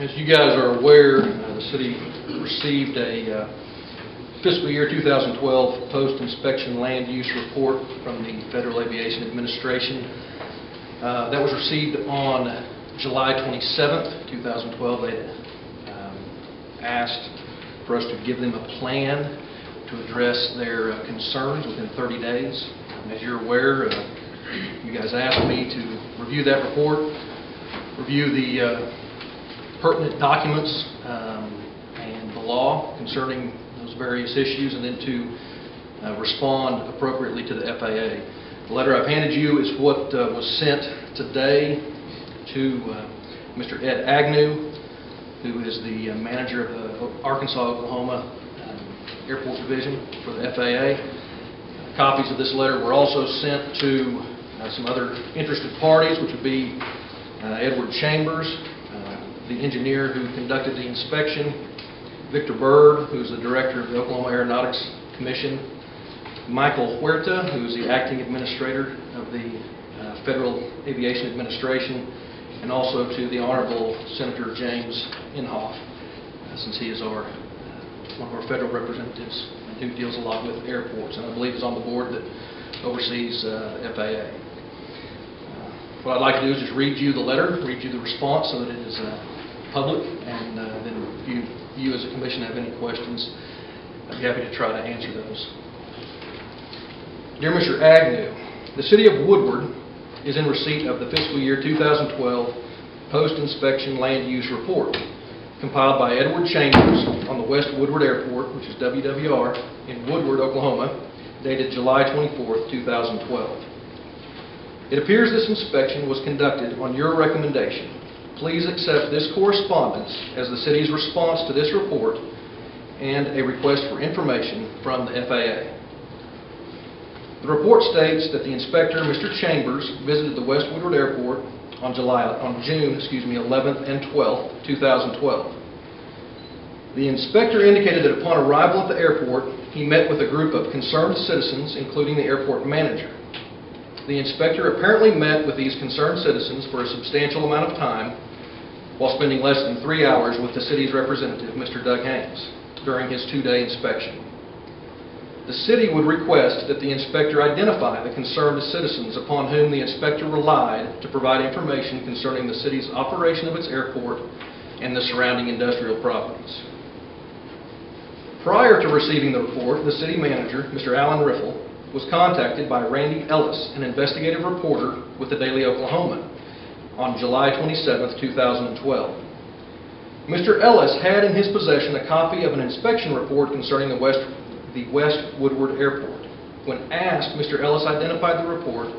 As you guys are aware, the city received a fiscal year 2012 post-inspection land use report from the Federal Aviation Administration. That was received on July 27th, 2012. They asked for us to give them a plan to address their concerns within 30 days. As you're aware, you guys asked me to review that report, review the pertinent documents and the law concerning those various issues, and then to respond appropriately to the FAA. The letter I've handed you is what was sent today to Mr. Ed Agnew, who is the manager of the Arkansas-Oklahoma Airport Division for the FAA. Copies of this letter were also sent to some other interested parties, which would be Edward Chambers, the engineer who conducted the inspection, Victor Bird, who's the director of the Oklahoma Aeronautics Commission, Michael Huerta, who's the acting administrator of the Federal Aviation Administration, and also to the Honorable Senator James Inhofe, since he is one of our federal representatives and who deals a lot with airports, and I believe is on the board that oversees FAA. What I'd like to do is just read you the letter, read you the response so that it is public, and then if you as a commission have any questions, I'd be happy to try to answer those. Dear Mr. Agnew, the City of Woodward is in receipt of the fiscal year 2012 post-inspection land use report compiled by Edward Chambers on the West Woodward Airport, which is WWR, in Woodward, Oklahoma, dated July 24th, 2012. It appears this inspection was conducted on your recommendation. Please accept this correspondence as the city's response to this report and a request for information from the FAA. The report states that the inspector, Mr. Chambers, visited the West Woodward Airport on June 11th and 12th, 2012. The inspector indicated that upon arrival at the airport, he met with a group of concerned citizens, including the airport manager. The inspector apparently met with these concerned citizens for a substantial amount of time, while spending less than 3 hours with the city's representative, Mr. Doug Haynes, during his 2-day inspection. The city would request that the inspector identify the concerned citizens upon whom the inspector relied to provide information concerning the city's operation of its airport and the surrounding industrial properties. Prior to receiving the report, the city manager, Mr. Alan Riffle, was contacted by Randy Ellis, an investigative reporter with the Daily Oklahoman, on July 27, 2012. Mr. Ellis had in his possession a copy of an inspection report concerning the West Woodward Airport. When asked, Mr. Ellis identified the report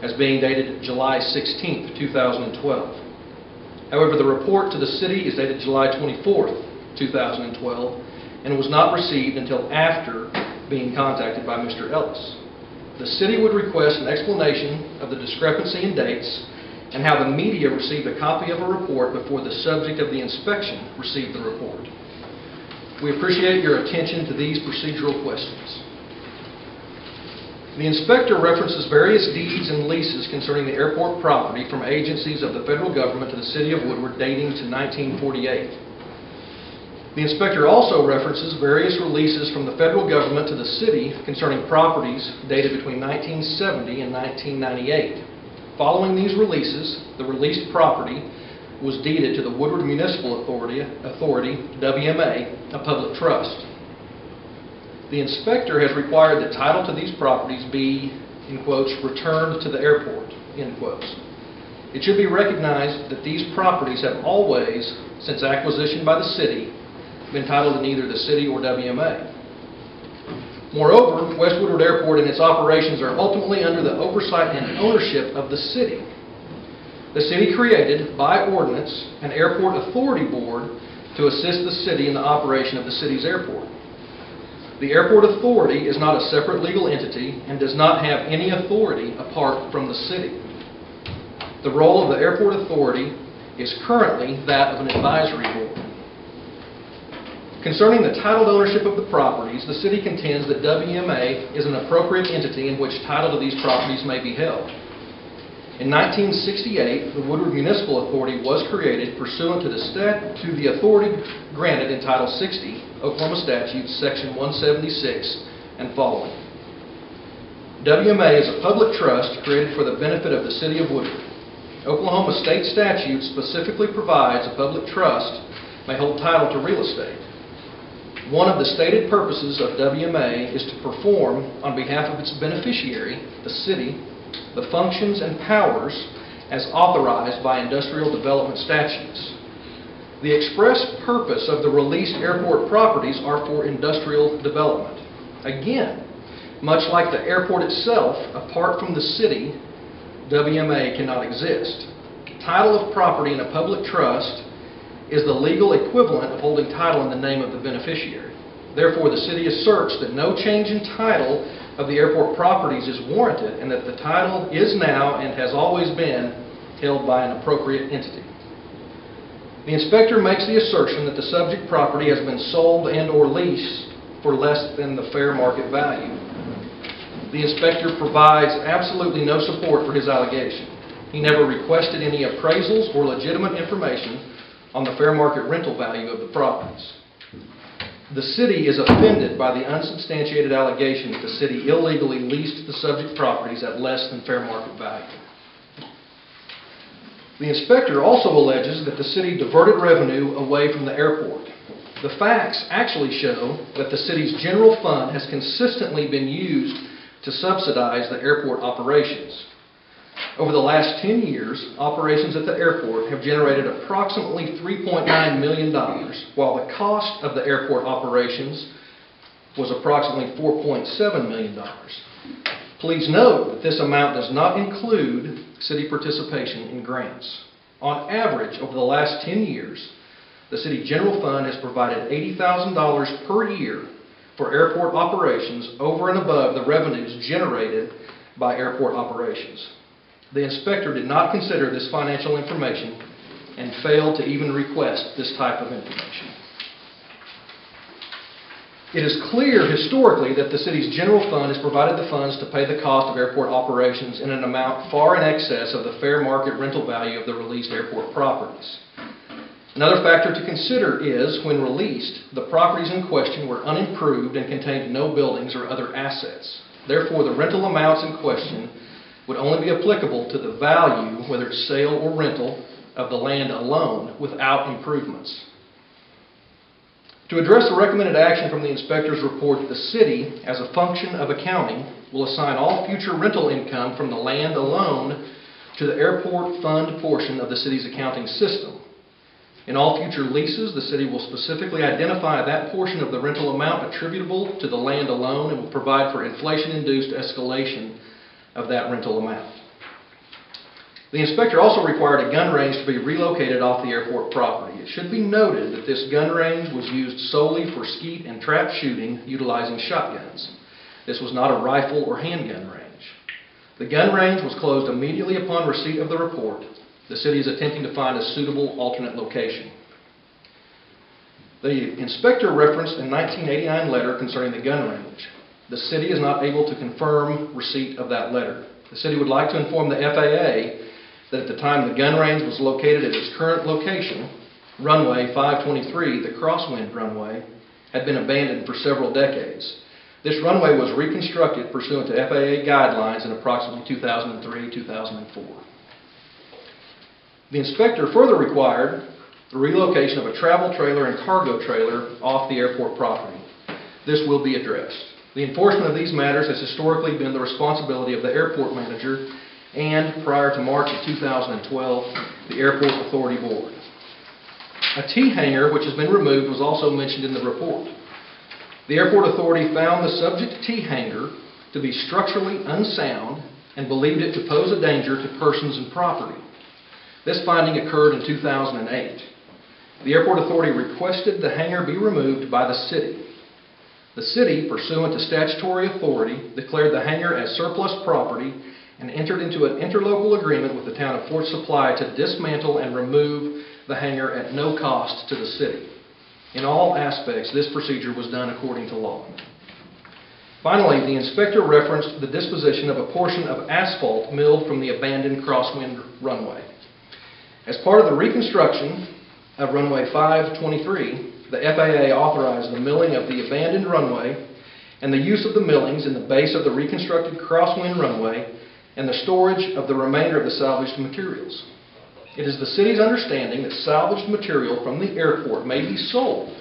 as being dated July 16, 2012. However, the report to the city is dated July 24, 2012, and was not received until after being contacted by Mr. Ellis. The city would request an explanation of the discrepancy in dates and how the media received a copy of a report before the subject of the inspection received the report. We appreciate your attention to these procedural questions. The inspector references various deeds and leases concerning the airport property from agencies of the federal government to the City of Woodward dating to 1948. The inspector also references various releases from the federal government to the city concerning properties dated between 1970 and 1998. Following these releases, the released property was deeded to the Woodward Municipal Authority, WMA, a public trust. The inspector has required that title to these properties be, in quotes, returned to the airport, end quotes. It should be recognized that these properties have always, since acquisition by the city, been titled in either the city or WMA. Moreover, West Woodward Airport and its operations are ultimately under the oversight and ownership of the city. The city created, by ordinance, an airport authority board to assist the city in the operation of the city's airport. The airport authority is not a separate legal entity and does not have any authority apart from the city. The role of the airport authority is currently that of an advisory board. Concerning the titled ownership of the properties, the city contends that WMA is an appropriate entity in which title to these properties may be held. In 1968, the Woodward Municipal Authority was created pursuant to the authority granted in Title 60, Oklahoma Statutes, Section 176 and following. WMA is a public trust created for the benefit of the City of Woodward. Oklahoma state statute specifically provides a public trust may hold title to real estate. One of the stated purposes of WMA is to perform, on behalf of its beneficiary, the city, the functions and powers as authorized by industrial development statutes. The express purpose of the released airport properties are for industrial development. Again, much like the airport itself, apart from the city, WMA cannot exist. Title of property in a public trust is the legal equivalent of holding title in the name of the beneficiary. Therefore, the city asserts that no change in title of the airport properties is warranted and that the title is now and has always been held by an appropriate entity. The inspector makes the assertion that the subject property has been sold and/or leased for less than the fair market value. The inspector provides absolutely no support for his allegation. He never requested any appraisals or legitimate information on the fair market rental value of the properties. The city is offended by the unsubstantiated allegation that the city illegally leased the subject properties at less than fair market value. The inspector also alleges that the city diverted revenue away from the airport. The facts actually show that the city's general fund has consistently been used to subsidize the airport operations. Over the last 10 years, operations at the airport have generated approximately $3.9 million, while the cost of the airport operations was approximately $4.7 million. Please note that this amount does not include city participation in grants. On average, over the last 10 years, the city general fund has provided $80,000 per year for airport operations over and above the revenues generated by airport operations. The inspector did not consider this financial information and failed to even request this type of information. It is clear historically that the city's general fund has provided the funds to pay the cost of airport operations in an amount far in excess of the fair market rental value of the released airport properties. Another factor to consider is, when released, the properties in question were unimproved and contained no buildings or other assets. Therefore, the rental amounts in question would only be applicable to the value, whether it's sale or rental, of the land alone without improvements. To address the recommended action from the inspector's report, the city, as a function of accounting, will assign all future rental income from the land alone to the airport fund portion of the city's accounting system. In all future leases, the city will specifically identify that portion of the rental amount attributable to the land alone and will provide for inflation-induced escalation of that rental amount. The inspector also required a gun range to be relocated off the airport property. It should be noted that this gun range was used solely for skeet and trap shooting utilizing shotguns. This was not a rifle or handgun range. The gun range was closed immediately upon receipt of the report. The city is attempting to find a suitable alternate location. The inspector referenced a 1989 letter concerning the gun range. The city is not able to confirm receipt of that letter. The city would like to inform the FAA that at the time the gun range was located at its current location, runway 523, the crosswind runway, had been abandoned for several decades. This runway was reconstructed pursuant to FAA guidelines in approximately 2003-2004. The inspector further required the relocation of a travel trailer and cargo trailer off the airport property. This will be addressed. The enforcement of these matters has historically been the responsibility of the airport manager and, prior to March of 2012, the Airport Authority Board. A T-hanger, which has been removed, was also mentioned in the report. The Airport Authority found the subject T-hanger to be structurally unsound and believed it to pose a danger to persons and property. This finding occurred in 2008. The Airport Authority requested the hanger be removed by the city. The city, pursuant to statutory authority, declared the hanger as surplus property and entered into an interlocal agreement with the town of Fort Supply to dismantle and remove the hanger at no cost to the city. In all aspects, this procedure was done according to law. Finally, the inspector referenced the disposition of a portion of asphalt milled from the abandoned crosswind runway. As part of the reconstruction of runway 523, the FAA authorized the milling of the abandoned runway and the use of the millings in the base of the reconstructed crosswind runway and the storage of the remainder of the salvaged materials. It is the city's understanding that salvaged material from the airport may be sold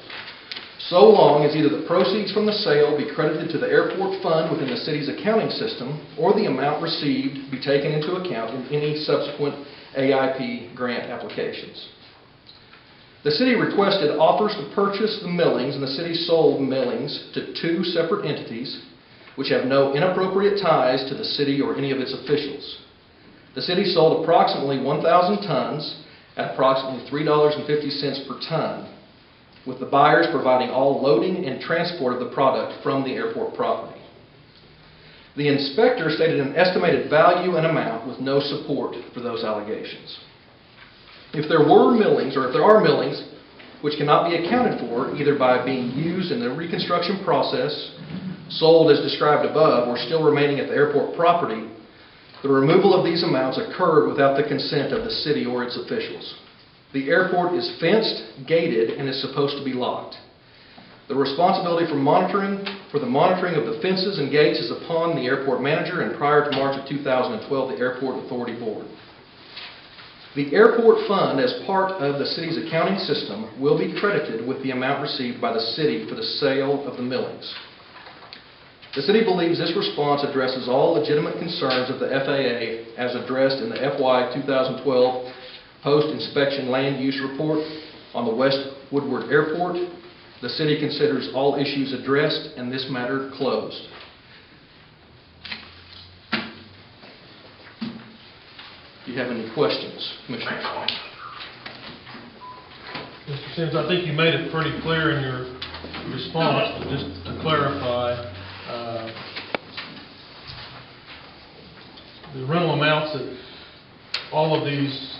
so long as either the proceeds from the sale be credited to the airport fund within the city's accounting system or the amount received be taken into account in any subsequent AIP grant applications. The city requested offers to purchase the millings, and the city sold millings to two separate entities which have no inappropriate ties to the city or any of its officials. The city sold approximately 1,000 tons at approximately $3.50 per ton, with the buyers providing all loading and transport of the product from the airport property. The inspector stated an estimated value and amount with no support for those allegations. If there were millings, or if there are millings, which cannot be accounted for either by being used in the reconstruction process, sold as described above, or still remaining at the airport property, the removal of these amounts occurred without the consent of the city or its officials. The airport is fenced, gated, and is supposed to be locked. The responsibility for the monitoring of the fences and gates is upon the airport manager, and prior to March of 2012, the Airport Authority Board. The airport fund, as part of the city's accounting system, will be credited with the amount received by the city for the sale of the millings. The city believes this response addresses all legitimate concerns of the FAA as addressed in the FY 2012 Post-Inspection Land Use Report on the West Woodward Airport. The city considers all issues addressed and this matter closed. Do you have any questions, Commissioners? Mr. Sims, I think you made it pretty clear in your response, but just to clarify, the rental amounts that all of these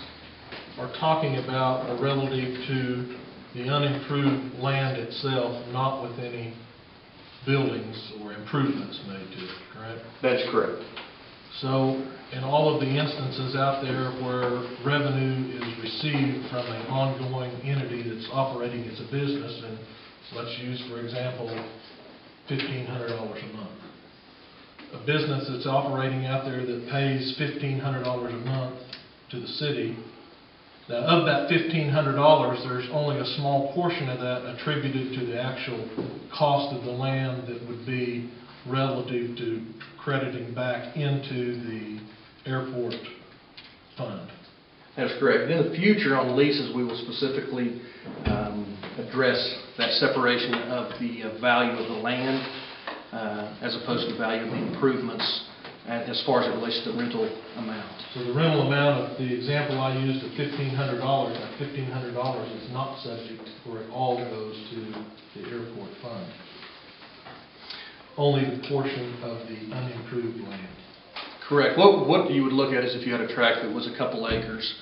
are talking about are relative to the unimproved land itself, not with any buildings or improvements made to it, correct? That is correct. So, in all of the instances out there where revenue is received from an ongoing entity that's operating as a business, and let's use, for example, $1,500 a month. A business that's operating out there that pays $1,500 a month to the city. Now, of that $1,500, there's only a small portion of that attributed to the actual cost of the land that would be relative to crediting back into the airport fund. That's correct. In the future, on leases, we will specifically address that separation of the value of the land as opposed to the value of the improvements as far as it relates to the rental amount. So the rental amount of the example I used of $1,500, that $1,500 is not subject where it all goes to the airport fund. Only the portion of the unimproved land. Correct. What you would look at is if you had a tract that was a couple acres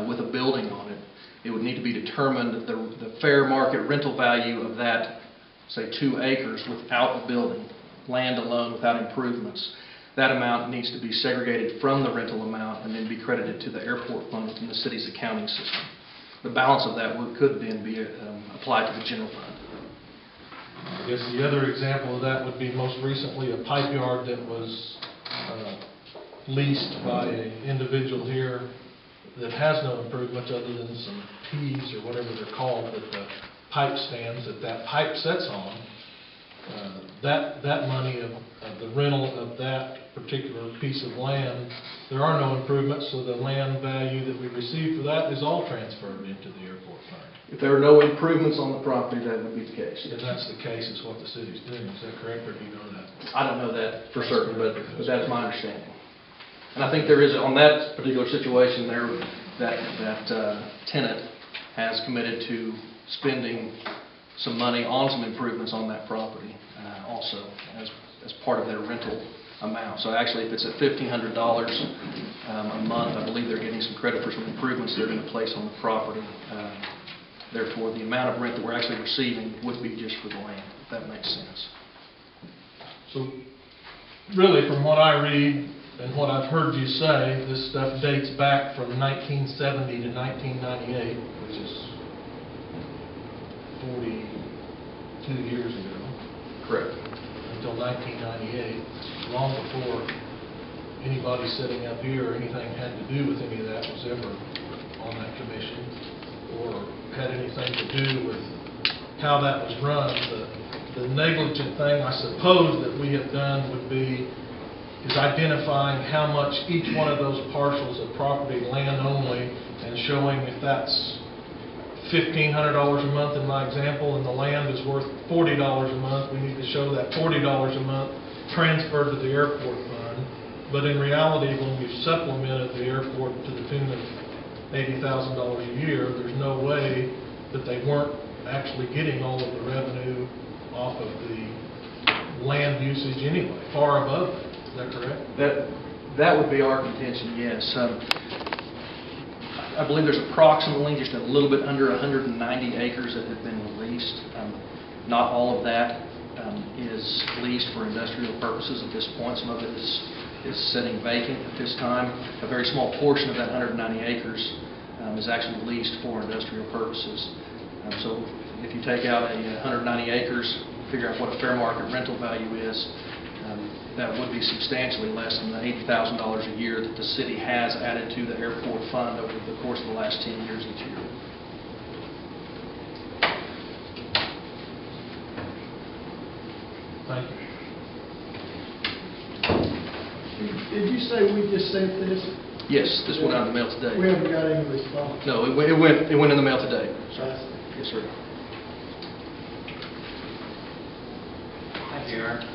with a building on it, it would need to be determined the fair market rental value of that, say, 2 acres without a building, land alone without improvements. That amount needs to be segregated from the rental amount and then be credited to the airport fund within the city's accounting system. The balance of that could then be applied to the general fund. I guess the other example of that would be most recently a pipe yard that was leased by an individual here that has no improvements other than some P's or whatever they're called, that the pipe stands that pipe sets on. That money of the rental of that particular piece of land, there are no improvements, so the land value that we receive for that is all transferred into the airport fund. If there are no improvements on the property, that would be the case. And that's the case, is what the city's doing. Is that correct, or do you know that? I don't know that for certain, but that's my understanding. And I think there is, on that particular situation there, that tenant has committed to spending some money on some improvements on that property also as part of their rental amount. So actually, if it's at $1,500 a month, I believe they're getting some credit for some improvements they're going to place on the property. Therefore, the amount of rent that we're actually receiving would be just for the land, if that makes sense. So really, from what I read and what I've heard you say, this stuff dates back from 1970 to 1998, which is 42 years ago. Correct. Until 1998, long before anybody sitting up here or anything had to do with any of that was ever on that commission or had anything to do with how that was run. The negligent thing, I suppose, that we have done would be is identifying how much each one of those parcels of property, land only, and showing if that's $1,500 a month in my example, and the land is worth $40 a month, we need to show that $40 a month transferred to the airport fund. But in reality, when we've supplemented the airport to the tune of $80,000 a year, there's no way that they weren't actually getting all of the revenue off of the land usage anyway, far above it. Is that correct? That would be our contention, yes. I believe there's approximately just a little bit under 190 acres that have been released. Not all of that is leased for industrial purposes at this point. Some of it is sitting vacant at this time. A very small portion of that 190 acres is actually leased for industrial purposes. So if you take out 190 acres, figure out what a fair market rental value is, that would be substantially less than the $80,000 a year that the city has added to the airport fund over the course of the last 10 years each year. Thank you. Did you say we just sent this? Yes, this went out in the mail today. We haven't got any response. No, it went in the mail today. Yes, sir. Thank you, Aaron.